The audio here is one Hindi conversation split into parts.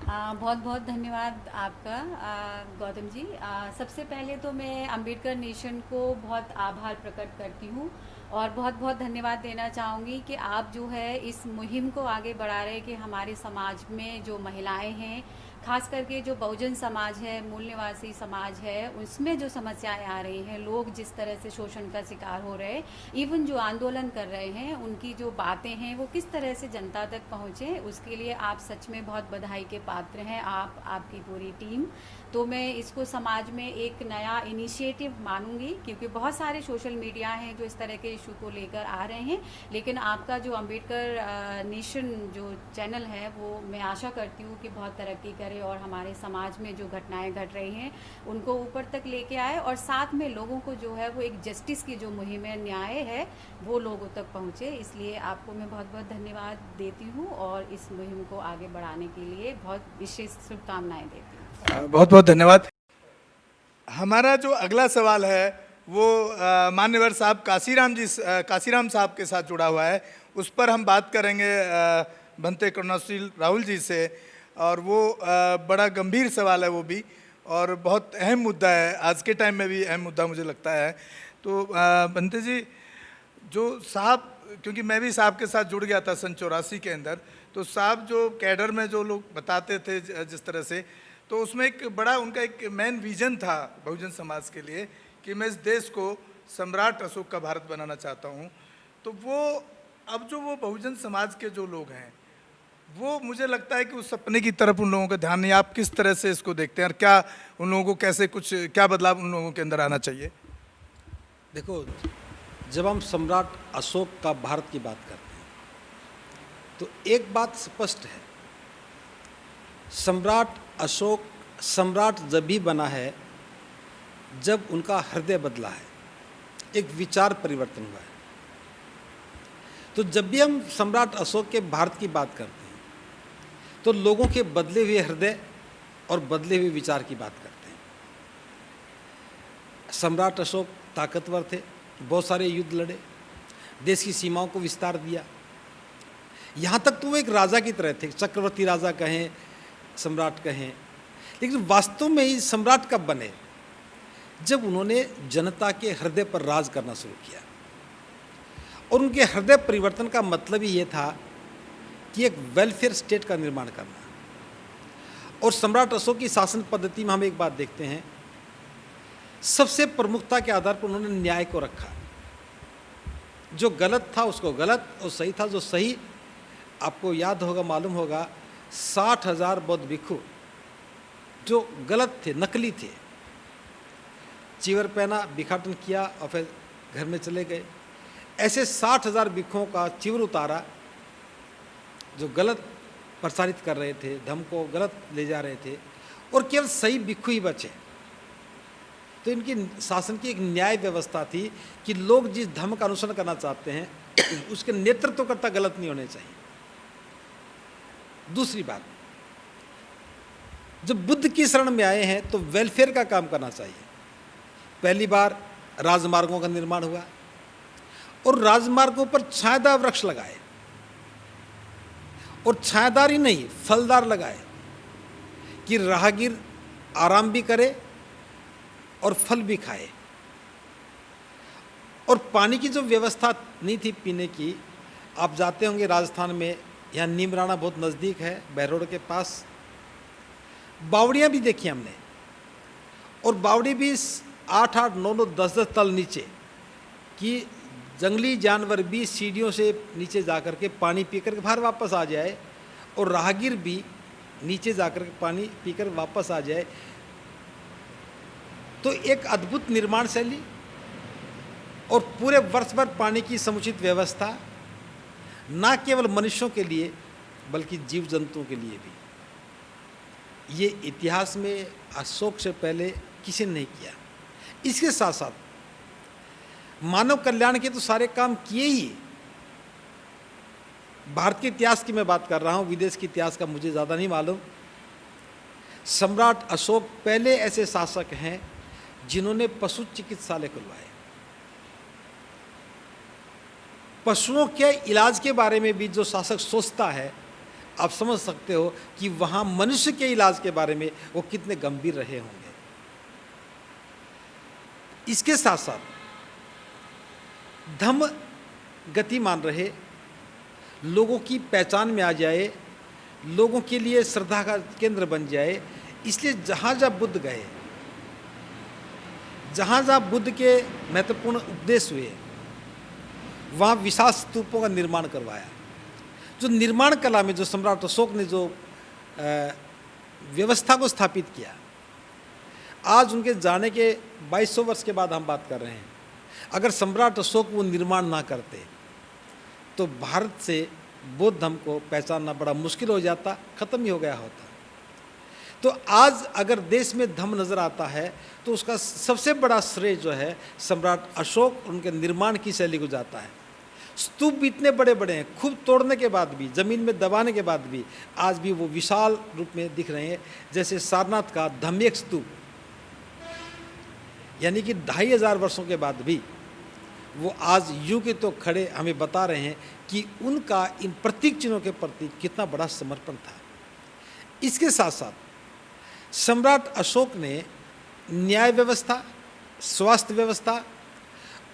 बहुत बहुत धन्यवाद आपका गौतम जी। सबसे पहले तो मैं अंबेडकर नेशन को बहुत आभार प्रकट करती हूँ और बहुत बहुत धन्यवाद देना चाहूँगी कि आप जो है इस मुहिम को आगे बढ़ा रहे हैं कि हमारे समाज में जो महिलाएं हैं, खास करके जो बहुजन समाज है, मूल निवासी समाज है, उसमें जो समस्याएं आ रही हैं, लोग जिस तरह से शोषण का शिकार हो रहे हैं, इवन जो आंदोलन कर रहे हैं, उनकी जो बातें हैं वो किस तरह से जनता तक पहुँचे, उसके लिए आप सच में बहुत बधाई के पात्र हैं, आप आपकी पूरी टीम। तो मैं इसको समाज में एक नया इनिशिएटिव मानूंगी, क्योंकि बहुत सारे सोशल मीडिया हैं जो इस तरह के इशू को लेकर आ रहे हैं, लेकिन आपका जो अंबेडकर नेशन जो चैनल है वो मैं आशा करती हूँ कि बहुत तरक्की करे और हमारे समाज में जो घटनाएं घट रही हैं उनको ऊपर तक लेके आए, और साथ में लोगों को जो है वो एक जस्टिस की जो मुहिम है, न्याय है, वो लोगों तक पहुँचे। इसलिए आपको मैं बहुत बहुत धन्यवाद देती हूँ और इस मुहिम को आगे बढ़ाने के लिए बहुत विशेष शुभकामनाएं देती हूँ। बहुत बहुत धन्यवाद। हमारा जो अगला सवाल है वो मान्यवर साहब काशीराम साहब के साथ जुड़ा हुआ है। उस पर हम बात करेंगे बनते करुणाशील राहुल जी से, और वो बड़ा गंभीर सवाल है वो भी, और बहुत अहम मुद्दा है, आज के टाइम में भी अहम मुद्दा मुझे लगता है। तो बनते जी, जो साहब, क्योंकि मैं भी साहब के साथ जुड़ गया था सन 84 के अंदर, तो साहब जो कैडर में जो लोग बताते थे जिस तरह से, तो उसमें एक बड़ा उनका एक मेन विजन था बहुजन समाज के लिए कि मैं इस देश को सम्राट अशोक का भारत बनाना चाहता हूँ। तो वो अब जो वो बहुजन समाज के जो लोग हैं, वो मुझे लगता है कि उस सपने की तरफ उन लोगों का ध्यान नहीं। आप किस तरह से इसको देखते हैं और क्या उन लोगों को कैसे क्या बदलाव उन लोगों के अंदर आना चाहिए? देखो, जब हम सम्राट अशोक का भारत की बात करते हैं तो एक बात स्पष्ट है, सम्राट अशोक सम्राट जब भी बना है जब उनका हृदय बदला है, एक विचार परिवर्तन हुआ है। तो जब भी हम सम्राट अशोक के भारत की बात करते हैं तो लोगों के बदले हुए हृदय और बदले हुए विचार की बात करते हैं। सम्राट अशोक ताकतवर थे, बहुत सारे युद्ध लड़े, देश की सीमाओं को विस्तार दिया, यहाँ तक तो वो एक राजा की तरह थे, चक्रवर्ती राजा कहें, सम्राट कहें। लेकिन वास्तव में ही सम्राट कब बने? जब उन्होंने जनता के हृदय पर राज करना शुरू किया। और उनके हृदय परिवर्तन का मतलब ही ये था कि एक वेलफेयर स्टेट का निर्माण करना। और सम्राट अशोक की शासन पद्धति में हम एक बात देखते हैं, सबसे प्रमुखता के आधार पर उन्होंने न्याय को रखा। जो गलत था उसको गलत, और सही था जो सही। आपको याद होगा, मालूम होगा, 60,000 बौद्ध भिक्षु जो गलत थे, नकली थे, चीवर पहना, भिक्षाटन किया और फिर घर में चले गए। ऐसे 60,000 भिक्षुओं का चीवर उतारा जो गलत प्रसारित कर रहे थे, धर्म को गलत ले जा रहे थे, और केवल सही भिक्षु ही बचे। तो इनकी शासन की एक न्याय व्यवस्था थी कि लोग जिस धर्म का अनुसरण करना चाहते हैं उसके नेतृत्वकर्ता गलत नहीं होने चाहिए। दूसरी बात, जब बुद्ध की शरण में आए हैं तो वेलफेयर का काम करना चाहिए। पहली बार राजमार्गों का निर्माण हुआ और राजमार्गों पर छायादार वृक्ष लगाए, और छायादार ही नहीं, फलदार लगाए कि राहगीर आराम भी करे और फल भी खाए। और पानी की जो व्यवस्था नहीं थी पीने की, आप जाते होंगे राजस्थान में, यहाँ नीमराना बहुत नज़दीक है, बहरोड के पास, बावड़ियाँ भी देखी हमने। और बावड़ी भी 8-8, 9-9, 10-10 तल नीचे, कि जंगली जानवर भी सीढ़ियों से नीचे जाकर के पानी पीकर के बाहर वापस आ जाए, और राहगीर भी नीचे जाकर के पानी पीकर वापस आ जाए। तो एक अद्भुत निर्माण शैली और पूरे वर्ष भर पानी की समुचित व्यवस्था, न केवल मनुष्यों के लिए बल्कि जीव जंतुओं के लिए भी। ये इतिहास में अशोक से पहले किसी ने नहीं किया। इसके साथ साथ मानव कल्याण के तो सारे काम किए ही। भारत के इतिहास की मैं बात कर रहा हूँ, विदेश के इतिहास का मुझे ज़्यादा नहीं मालूम। सम्राट अशोक पहले ऐसे शासक हैं जिन्होंने पशु चिकित्सालय खुलवाए। पशुओं के इलाज के बारे में भी जो शासक सोचता है, आप समझ सकते हो कि वहाँ मनुष्य के इलाज के बारे में वो कितने गंभीर रहे होंगे। इसके साथ साथ धम्म गतिमान रहे, लोगों की पहचान में आ जाए, लोगों के लिए श्रद्धा का केंद्र बन जाए। इसलिए जहाँ जहाँ बुद्ध गए, जहाँ जहाँ बुद्ध के महत्वपूर्ण उपदेश हुए, वहाँ विशाल स्तूपों का निर्माण करवाया। जो निर्माण कला में जो सम्राट अशोक ने जो व्यवस्था को स्थापित किया, आज उनके जाने के 2200 वर्ष के बाद हम बात कर रहे हैं। अगर सम्राट अशोक वो निर्माण ना करते तो भारत से बौद्ध धर्म को पहचानना बड़ा मुश्किल हो जाता, खत्म ही हो गया होता। तो आज अगर देश में धम्म नज़र आता है तो उसका सबसे बड़ा श्रेय जो है सम्राट अशोक और उनके निर्माण की शैली को जाता है। स्तूप भी इतने बड़े बड़े हैं, खूब तोड़ने के बाद भी, ज़मीन में दबाने के बाद भी आज भी वो विशाल रूप में दिख रहे हैं। जैसे सारनाथ का धम्मेक स्तूप, यानी कि 2500 वर्षों के बाद भी वो आज यूं के तो खड़े हमें बता रहे हैं कि उनका इन प्रतीक चिन्हों के प्रति कितना बड़ा समर्पण था। इसके साथ साथ सम्राट अशोक ने न्याय व्यवस्था, स्वास्थ्य व्यवस्था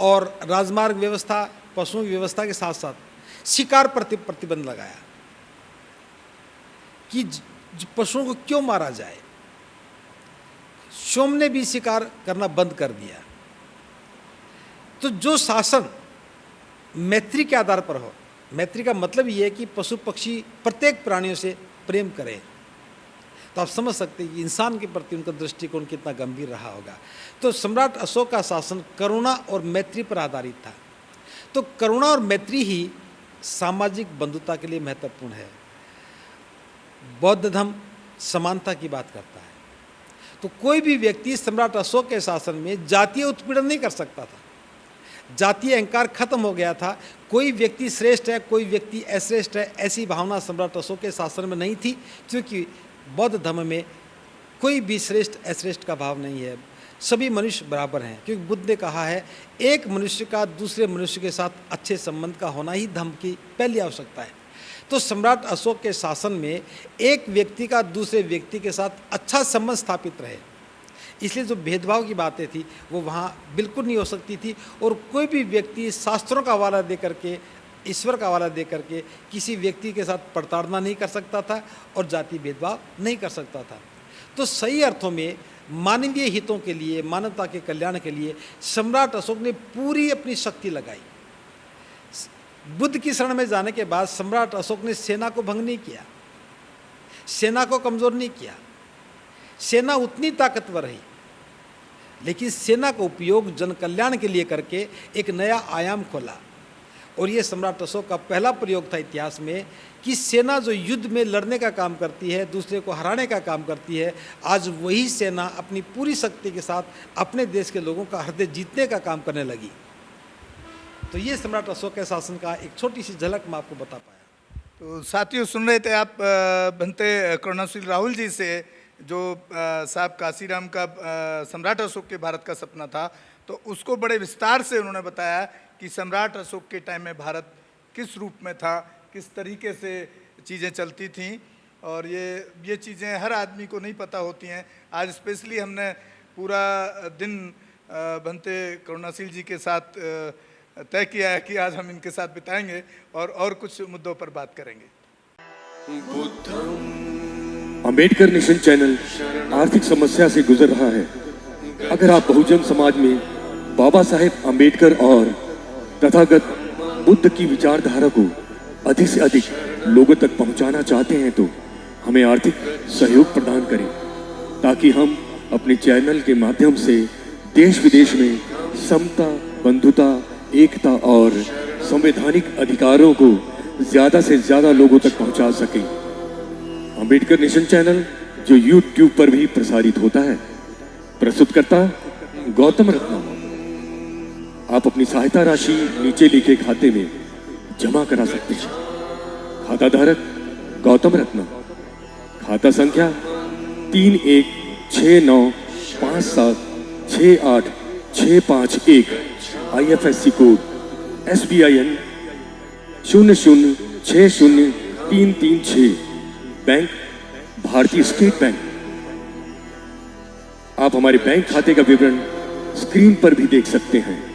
और राजमार्ग व्यवस्था, पशुओं की व्यवस्था के साथ साथ शिकार प्रतिबंध लगाया कि पशुओं को क्यों मारा जाए। सोम ने भी शिकार करना बंद कर दिया। तो जो शासन मैत्री के आधार पर हो, मैत्री का मतलब ये है कि पशु पक्षी प्रत्येक प्राणियों से प्रेम करें, तो आप समझ सकते हैं कि इंसान के प्रति उनका दृष्टिकोण कितना गंभीर रहा होगा। तो सम्राट अशोक का शासन करुणा और मैत्री पर आधारित था। तो करुणा और मैत्री ही सामाजिक बंधुता के लिए महत्वपूर्ण है। बौद्ध धर्म समानता की बात करता है। तो कोई भी व्यक्ति सम्राट अशोक के शासन में जातीय उत्पीड़न नहीं कर सकता था। जातीय अहंकार खत्म हो गया था। कोई व्यक्ति श्रेष्ठ है, कोई व्यक्ति अश्रेष्ठ है, ऐसी भावना सम्राट अशोक के शासन में नहीं थी, क्योंकि बौद्ध धर्म में कोई भी श्रेष्ठ अश्रेष्ठ का भाव नहीं है। सभी मनुष्य बराबर हैं, क्योंकि बुद्ध ने कहा है एक मनुष्य का दूसरे मनुष्य के साथ अच्छे संबंध का होना ही धर्म की पहली आवश्यकता है। तो सम्राट अशोक के शासन में एक व्यक्ति का दूसरे व्यक्ति के साथ अच्छा संबंध स्थापित रहे, इसलिए जो भेदभाव की बातें थी वो वहाँ बिल्कुल नहीं हो सकती थी। और कोई भी व्यक्ति शास्त्रों का हवाला दे करके, ईश्वर का हवाला दे करके किसी व्यक्ति के साथ प्रताड़ना नहीं कर सकता था और जाति भेदभाव नहीं कर सकता था। तो सही अर्थों में मानवीय हितों के लिए, मानवता के कल्याण के लिए सम्राट अशोक ने पूरी अपनी शक्ति लगाई। बुद्ध की शरण में जाने के बाद सम्राट अशोक ने सेना को भंग नहीं किया, सेना को कमज़ोर नहीं किया। सेना उतनी ताकतवर रही, लेकिन सेना का उपयोग जन कल्याण के लिए करके एक नया आयाम खोला। और ये सम्राट अशोक का पहला प्रयोग था इतिहास में कि सेना जो युद्ध में लड़ने का काम करती है, दूसरे को हराने का काम करती है, आज वही सेना अपनी पूरी शक्ति के साथ अपने देश के लोगों का हृदय जीतने का काम करने लगी। तो ये सम्राट अशोक के शासन का एक छोटी सी झलक मैं आपको बता पाया। तो साथियों, सुन रहे थे आप बनते करुणाशील राहुल जी से, जो साहब काशीराम का सम्राट अशोक के भारत का सपना था, तो उसको बड़े विस्तार से उन्होंने बताया कि सम्राट अशोक के टाइम में भारत किस रूप में था, किस तरीके से चीज़ें चलती थीं। और ये चीज़ें हर आदमी को नहीं पता होती हैं। आज स्पेशली हमने पूरा दिन बनते करुणाशील जी के साथ तय किया है कि आज हम इनके साथ बिताएंगे और कुछ मुद्दों पर बात करेंगे। अंबेडकर नेशन चैनल आर्थिक समस्या से गुजर रहा है। अगर आप बहुजन समाज में बाबा साहेब अंबेडकर और तथागत बुद्ध की विचारधारा को अधिक से अधिक लोगों तक पहुंचाना चाहते हैं तो हमें आर्थिक सहयोग प्रदान करें, ताकि हम अपने चैनल के माध्यम से देश विदेश में समता, बंधुता, एकता और संवैधानिक अधिकारों को ज्यादा से ज्यादा लोगों तक पहुंचा सकें। अंबेडकर नेशन चैनल जो YouTube पर भी प्रसारित होता है, प्रस्तुतकर्ता गौतम रत्नम। आप अपनी सहायता राशि नीचे लिखे खाते में जमा करा सकते हैं। खाता धारक गौतम रत्नम, खाता संख्या 3169576865 IFSC कोड SBIN 0060336 बैंक भारतीय स्टेट बैंक। आप हमारे बैंक खाते का विवरण स्क्रीन पर भी देख सकते हैं।